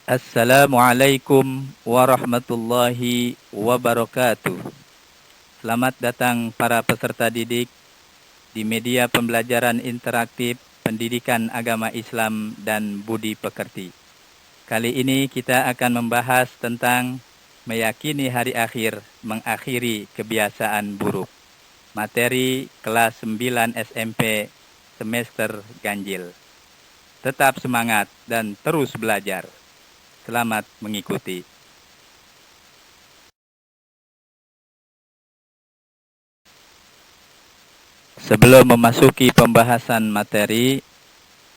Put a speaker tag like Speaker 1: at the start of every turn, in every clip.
Speaker 1: Assalamualaikum warahmatullahi wabarakatuh. Selamat datang para peserta didik di media pembelajaran interaktif Pendidikan Agama Islam dan Budi Pekerti. Kali ini kita akan membahas tentang meyakini hari akhir, mengakhiri kebiasaan buruk. Materi kelas 9 SMP semester ganjil. Tetap semangat dan terus belajar. Selamat mengikuti. Sebelum memasuki pembahasan materi,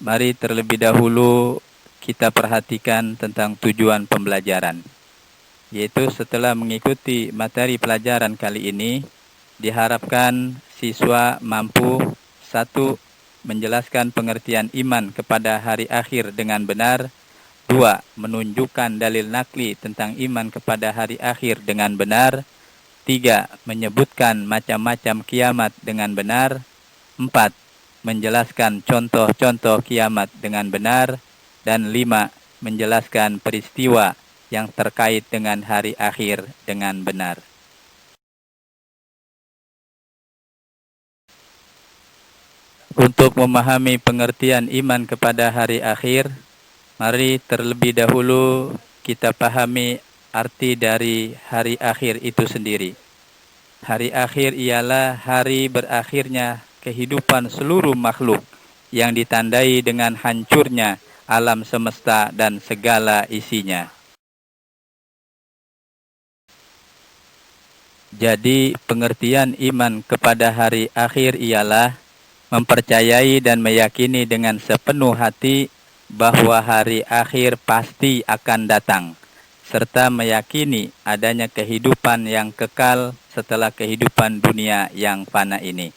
Speaker 1: mari terlebih dahulu kita perhatikan tentang tujuan pembelajaran. Yaitu setelah mengikuti materi pelajaran kali ini, diharapkan siswa mampu 1. Menjelaskan pengertian iman kepada hari akhir dengan benar. 2. Menunjukkan dalil nakli tentang iman kepada hari akhir dengan benar. 3. Menyebutkan macam-macam kiamat dengan benar. 4. Menjelaskan contoh-contoh kiamat dengan benar. Dan 5. Menjelaskan peristiwa yang terkait dengan hari akhir dengan benar. Untuk memahami pengertian iman kepada hari akhir, mari terlebih dahulu kita pahami arti dari hari akhir itu sendiri. Hari akhir ialah hari berakhirnya kehidupan seluruh makhluk yang ditandai dengan hancurnya alam semesta dan segala isinya. Jadi pengertian iman kepada hari akhir ialah mempercayai dan meyakini dengan sepenuh hati bahwa hari akhir pasti akan datang, serta meyakini adanya kehidupan yang kekal setelah kehidupan dunia yang fana ini.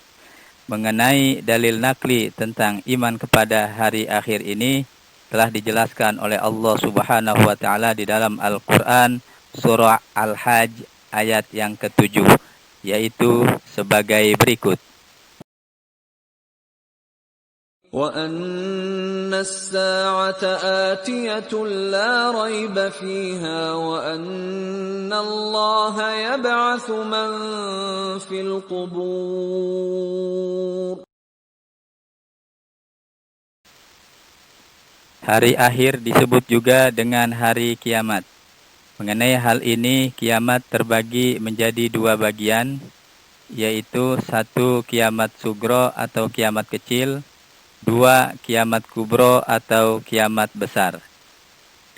Speaker 1: Mengenai dalil nakli tentang iman kepada hari akhir ini telah dijelaskan oleh Allah Subhanahu wa taala di dalam Al-Qur'an surah Al-Hajj ayat yang ke-7, yaitu sebagai berikut.
Speaker 2: وَأَنَّ السَّاعَةَ آتِيَةٌ لَا رَيْبَ فِيهَا وَأَنَّ اللَّهَ يَبْعَثُ مَن فِي الْقُبُورِ.
Speaker 1: Hari akhir disebut juga dengan hari kiamat. Mengenai hal ini, kiamat terbagi menjadi 2 bagian, yaitu 1 kiamat sugro atau kiamat kecil, 2. Kiamat kubro atau kiamat besar.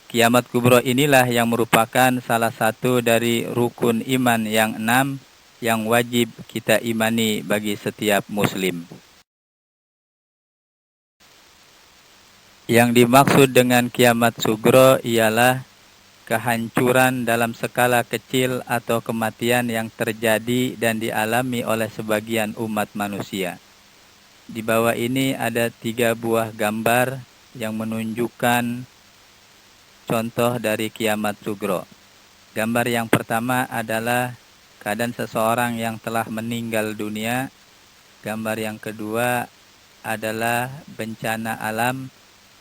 Speaker 1: Kiamat kubro inilah yang merupakan salah satu dari rukun iman yang 6 yang wajib kita imani bagi setiap muslim. Yang dimaksud dengan kiamat sugro ialah kehancuran dalam skala kecil atau kematian yang terjadi dan dialami oleh sebagian umat manusia. Di bawah ini ada 3 buah gambar yang menunjukkan contoh dari kiamat sugro. Gambar yang pertama adalah keadaan seseorang yang telah meninggal dunia. Gambar yang kedua adalah bencana alam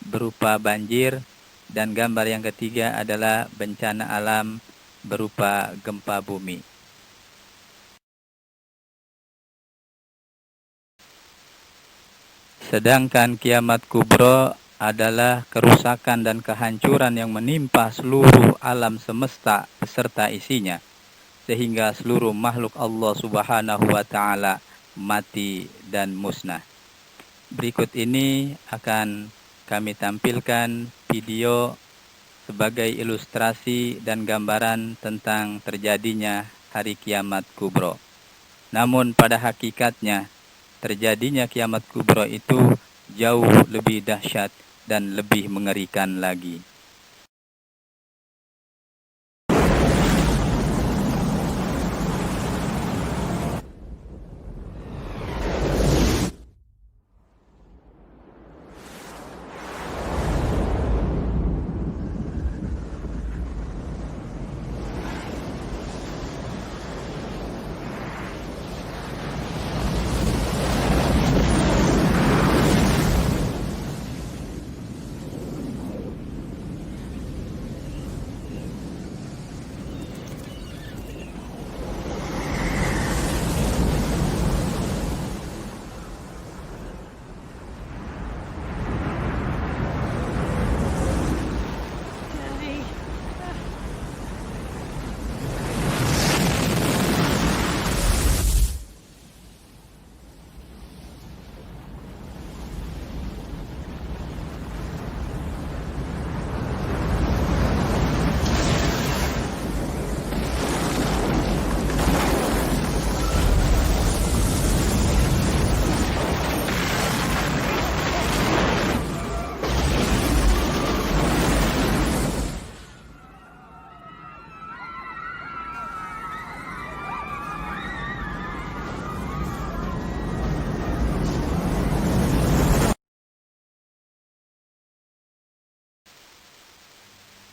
Speaker 1: berupa banjir. Dan gambar yang ketiga adalah bencana alam berupa gempa bumi. Sedangkan kiamat kubro adalah kerusakan dan kehancuran yang menimpa seluruh alam semesta beserta isinya, sehingga seluruh makhluk Allah Subhanahu wa taala mati dan musnah. Berikut ini akan kami tampilkan video sebagai ilustrasi dan gambaran tentang terjadinya hari kiamat kubro. Namun pada hakikatnya, terjadinya kiamat kubro itu jauh lebih dahsyat dan lebih mengerikan lagi.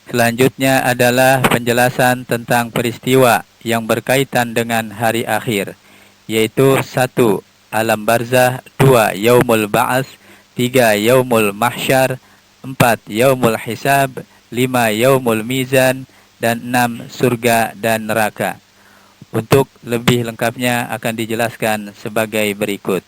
Speaker 1: Selanjutnya adalah penjelasan tentang peristiwa yang berkaitan dengan hari akhir, yaitu 1. Alam barzah, 2. Yaumul ba'ats, 3. Yaumul mahsyar, 4. Yaumul hisab, 5. Yaumul mizan, dan 6. Surga dan neraka. Untuk lebih lengkapnya akan dijelaskan sebagai berikut.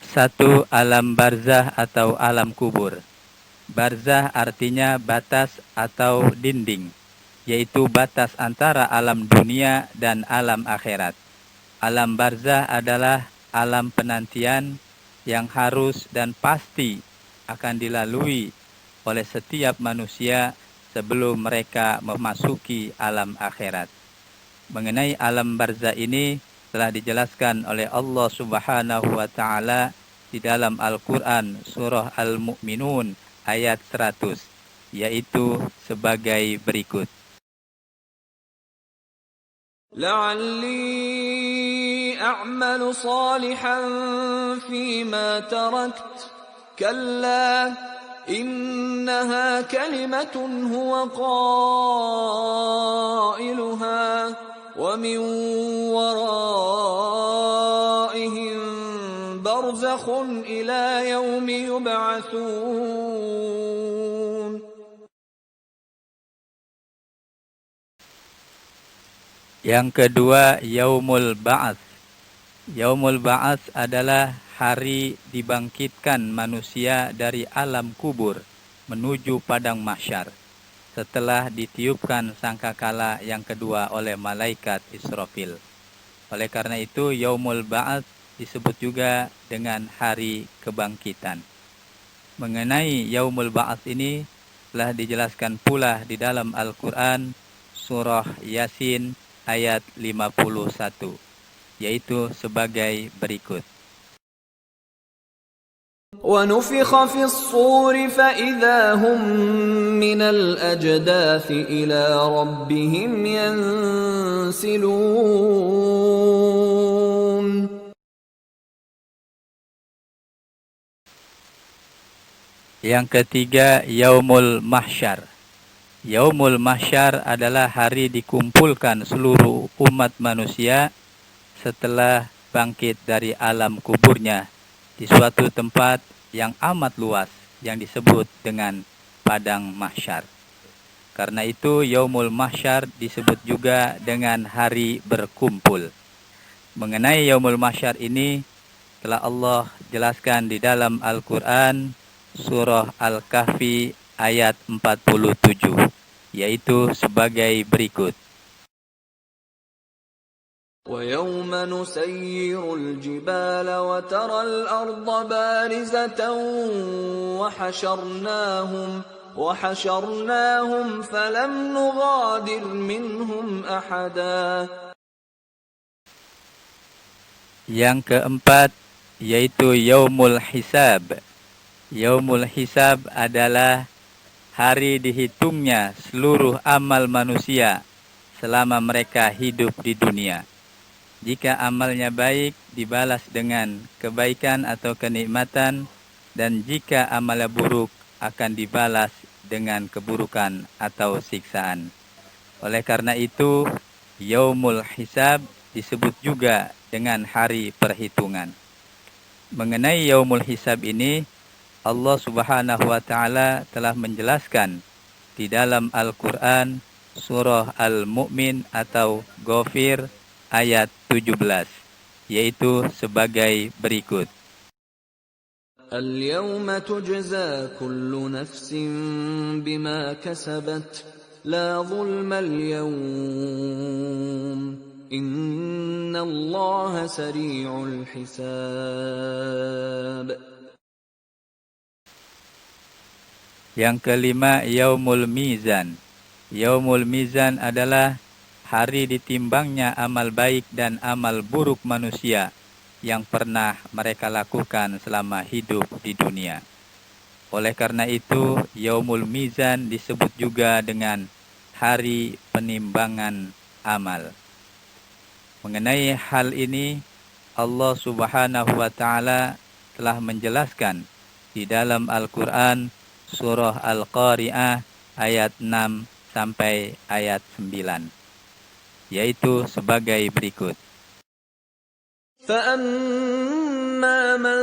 Speaker 1: 1. Alam barzah atau alam kubur. Barzah artinya batas atau dinding, yaitu batas antara alam dunia dan alam akhirat. Alam barzah adalah alam penantian yang harus dan pasti akan dilalui oleh setiap manusia sebelum mereka memasuki alam akhirat. Mengenai alam barzah ini telah dijelaskan oleh Allah Subhanahu wa taala di dalam Al-Qur'an surah Al-Mu'minun ayat 100, yaitu sebagai berikut.
Speaker 2: لعلي أعمل صالحا فيما تركت كلا إنها كلمة هو قائلها ومن ورائهم برزخ إلى يوم يبعثون.
Speaker 1: Yang kedua, Yaumul Ba'ats. Yaumul Ba'ats adalah hari dibangkitkan manusia dari alam kubur menuju padang mahsyar setelah ditiupkan sangkakala yang kedua oleh malaikat Israfil. Oleh karena itu, Yaumul Ba'ats disebut juga dengan hari kebangkitan. Mengenai Yaumul Ba'ats ini telah dijelaskan pula di dalam Al-Qur'an surah Yasin ayat 51, yaitu sebagai berikut.
Speaker 2: ونفخ في الصور فإذا هم من الأجداث إلى ربهم ينسلون.
Speaker 1: Yang ketiga, Yaumul Mahsyar. Yaumul Mahsyar adalah hari dikumpulkan seluruh umat manusia setelah bangkit dari alam kuburnya di suatu tempat yang amat luas yang disebut dengan padang mahsyar. Karena itu Yaumul Mahsyar disebut juga dengan hari berkumpul. Mengenai Yaumul Mahsyar ini telah Allah jelaskan di dalam Al-Qur'an surah Al-Kahfi ayat 47, yaitu sebagai berikut.
Speaker 2: وَيَوْمَ نُسَيِّرُ الْجِبَالَ وَتَرَى الْأَرْضَ بَارِزَةً وَحَشَرْنَاهُمْ فَلَمْ نُغَادِرْ مِنْهُمْ أَحَدًا.
Speaker 1: Yang keempat, yaitu Yaumul Hisab. Yaumul Hisab adalah hari dihitungnya seluruh amal manusia selama mereka hidup di dunia. Jika amalnya baik, dibalas dengan kebaikan atau kenikmatan, dan jika amalnya buruk, akan dibalas dengan keburukan atau siksaan. Oleh karena itu, Yaumul Hisab disebut juga dengan hari perhitungan. Mengenai Yaumul Hisab ini, Allah Subhanahu wa taala telah menjelaskan di dalam Al-Qur'an surah Al-Mu'min atau Ghafir ayat 17, yaitu sebagai berikut.
Speaker 2: الْيَوْمَ تُجْزَى كُلُّ نَفْسٍ بِمَا كَسَبَتْ لَا ظُلْمَ الْيَوْمَ إِنَّ اللَّهَ سَرِيعُ الْحِسَابِ.
Speaker 1: Yang kelima, Yaumul Mizan. Yaumul Mizan adalah hari ditimbangnya amal baik dan amal buruk manusia yang pernah mereka lakukan selama hidup di dunia. Oleh karena itu, Yaumul Mizan disebut juga dengan hari penimbangan amal. Mengenai hal ini, Allah Subhanahu wa taala telah menjelaskan di di dalam Al-Quran surah Al-Qari'ah ayat 6 sampai ayat 9, yaitu sebagai berikut.
Speaker 2: فأما من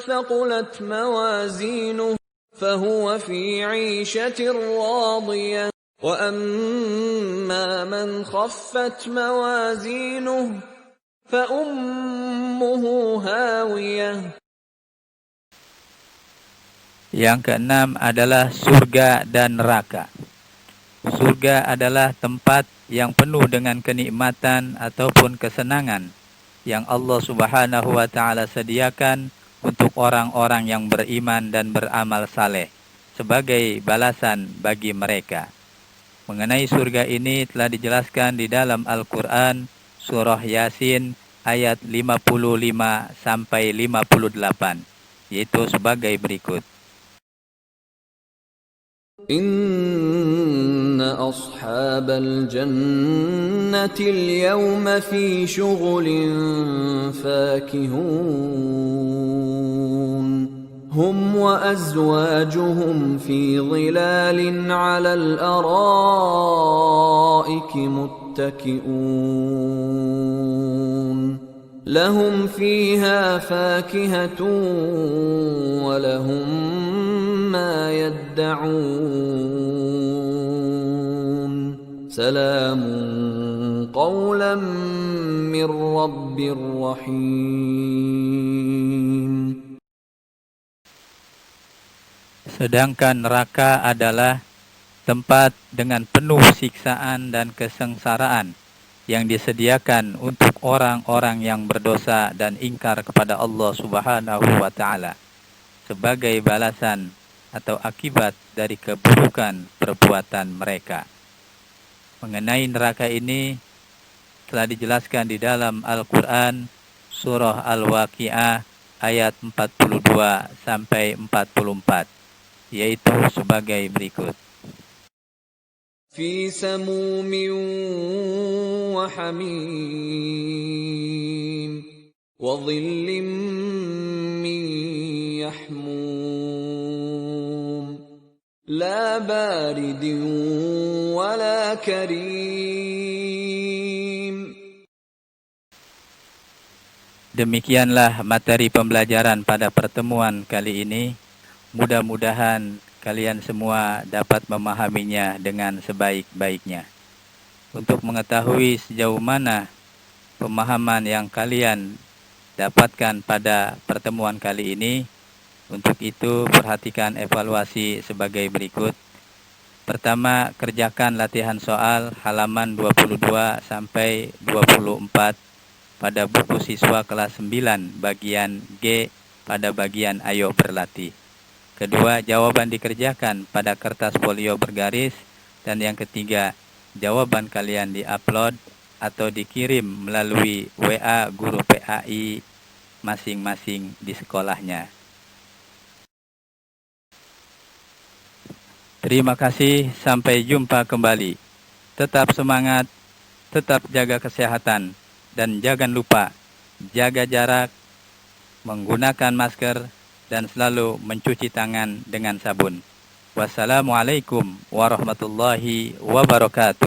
Speaker 2: ثقلت موازينه فهو في عيشة راضية وأما من خفت موازينه فأمه هاوية.
Speaker 1: Yang keenam adalah surga dan neraka. Surga adalah tempat yang penuh dengan kenikmatan ataupun kesenangan yang Allah Subhanahu wa taala sediakan untuk orang-orang yang beriman dan beramal saleh sebagai balasan bagi mereka. Mengenai surga ini telah dijelaskan di dalam Al-Qur'an surah Yasin ayat 55 sampai 58, yaitu sebagai berikut.
Speaker 2: Inna ashabal jannati al-yawma fi shughulin fakihun hum wa azwajuhum fi dhilalin 'ala al-ara'iki muttaki'un lahum fiha fakihatun wa lahum ma yadda'un salamun qawlan min rabbir rahim.
Speaker 1: Sedangkan neraka adalah tempat dengan penuh siksaan dan kesengsaraan yang disediakan untuk orang-orang yang berdosa dan ingkar kepada Allah Subhanahu wa taala sebagai balasan atau akibat dari keburukan perbuatan mereka. Mengenai neraka ini telah dijelaskan di dalam Al-Qur'an surah Al-Waqi'ah ayat 42 sampai 44, yaitu sebagai berikut.
Speaker 2: Fi samumin wa hamim wa dhillim min yahmum la baridin wa la karim.
Speaker 1: Demikianlah materi pembelajaran pada pertemuan kali ini. Mudah-mudahan kalian semua dapat memahaminya dengan sebaik-baiknya. Untuk mengetahui sejauh mana pemahaman yang kalian dapatkan pada pertemuan kali ini, untuk itu perhatikan evaluasi sebagai berikut. Pertama, kerjakan latihan soal halaman 22 sampai 24 pada buku siswa kelas 9 bagian G pada bagian Ayo Berlatih. Kedua, jawaban dikerjakan pada kertas folio bergaris. Dan yang ketiga, jawaban kalian diupload atau dikirim melalui WA guru PAI masing-masing di sekolahnya. Terima kasih, sampai jumpa kembali. Tetap semangat, tetap jaga kesehatan, dan jangan lupa jaga jarak, menggunakan masker, dan selalu mencuci tangan dengan sabun. Wassalamualaikum warahmatullahi wabarakatuh.